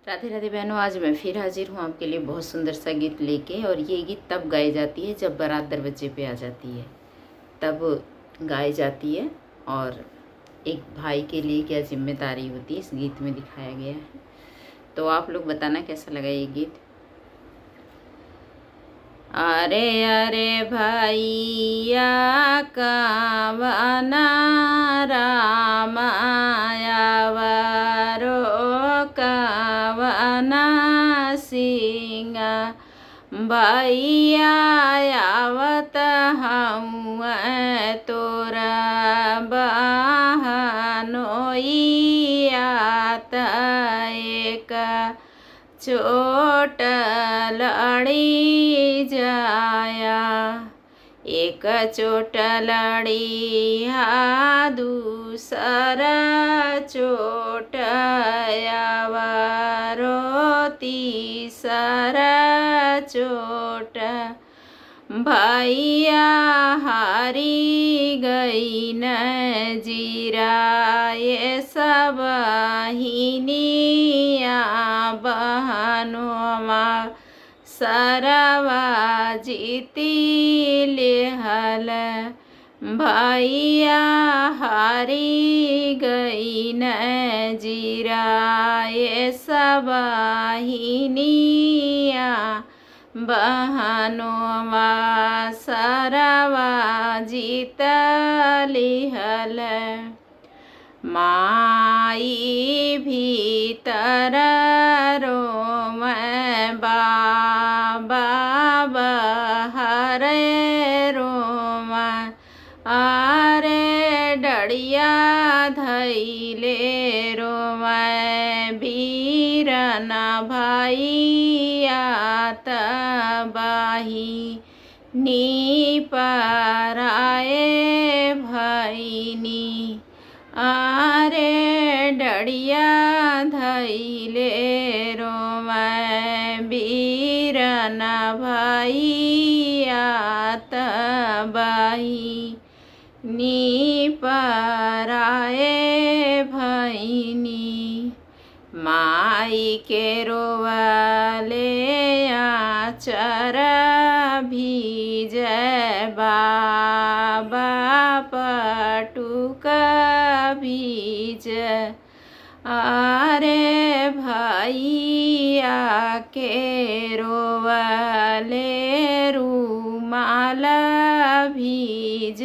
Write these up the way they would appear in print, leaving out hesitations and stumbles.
राधे राधे बहनों, आज मैं फिर हाजिर हूँ आपके लिए बहुत सुंदर सा गीत लेके। और ये गीत तब गाई जाती है जब बारात दरवाजे पे आ जाती है, तब गाई जाती है। और एक भाई के लिए क्या जिम्मेदारी होती है इस गीत में दिखाया गया है। तो आप लोग बताना कैसा लगा ये गीत। अरे अरे भैया कावना रामायावरो कावना सिंगा भैया आवत हूँ तोरा बहनोइयात एक चोट लड़ी जाया, एक चोट लड़ी हा दूसरा चोट आवारो तीसरा चोट भैया हारी गई न जीरा ये सब हिनिया बहनों सरवा जीती लेहल भैया हारी गई न जीरा ये सब हिनिया बहनों सरवा जीत लिहल। माई भीतर रोम बाबा बहरे रोम आरे डड़िया धैले रोम बीरन भैया तबाही नी पराए भैनी आरे डड़िया धैले रोम बीरन भैया तबाही नी पराए भैनी। माई के रोवले आचर भीज बाबा पटुक भीज आरे भैया के रोवले रुमाल भीज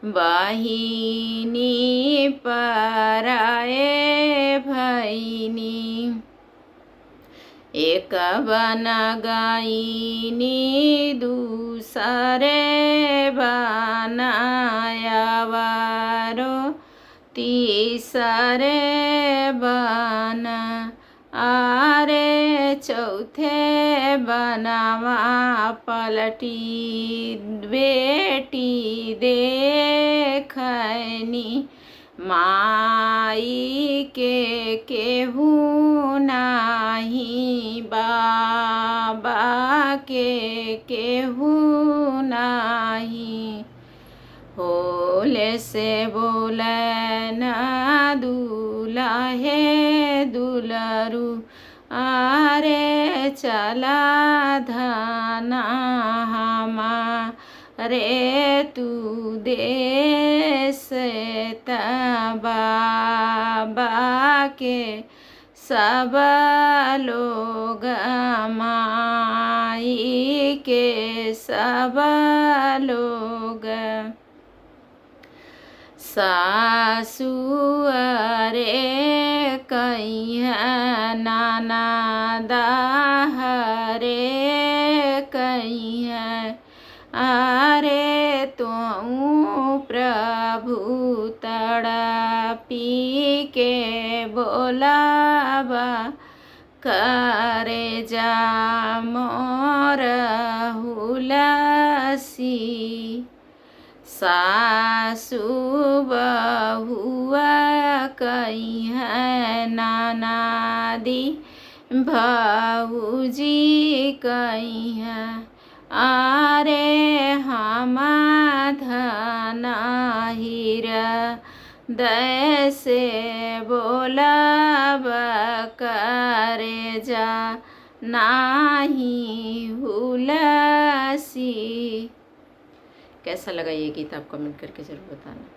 बहिनी पराए भैनी। एक बन गाइनी दूसरे बनायावारो तीसरे बन आरे चौथे बनावा पलटी बेटी देखनी माई के केहू नाही बाबा के केहू नाही। होले से बोले न दूल्हे दुलरू आरे चला धना हमारे तू देश बाबा के सब लोग माई के सब लोग सासु अरे कहीं नाना दाहरे कहीं अरे तो प्रभु तड़पी के बोलावा करे जा मोर हुलसी सासु बहुआ कहीं नाना दी भाऊजी कहीं आरे हमा धना हीरा दय से बोलब करे जा नाही भूलसी। कैसा लगा ये गीत आप कमेंट करके ज़रूर बताना।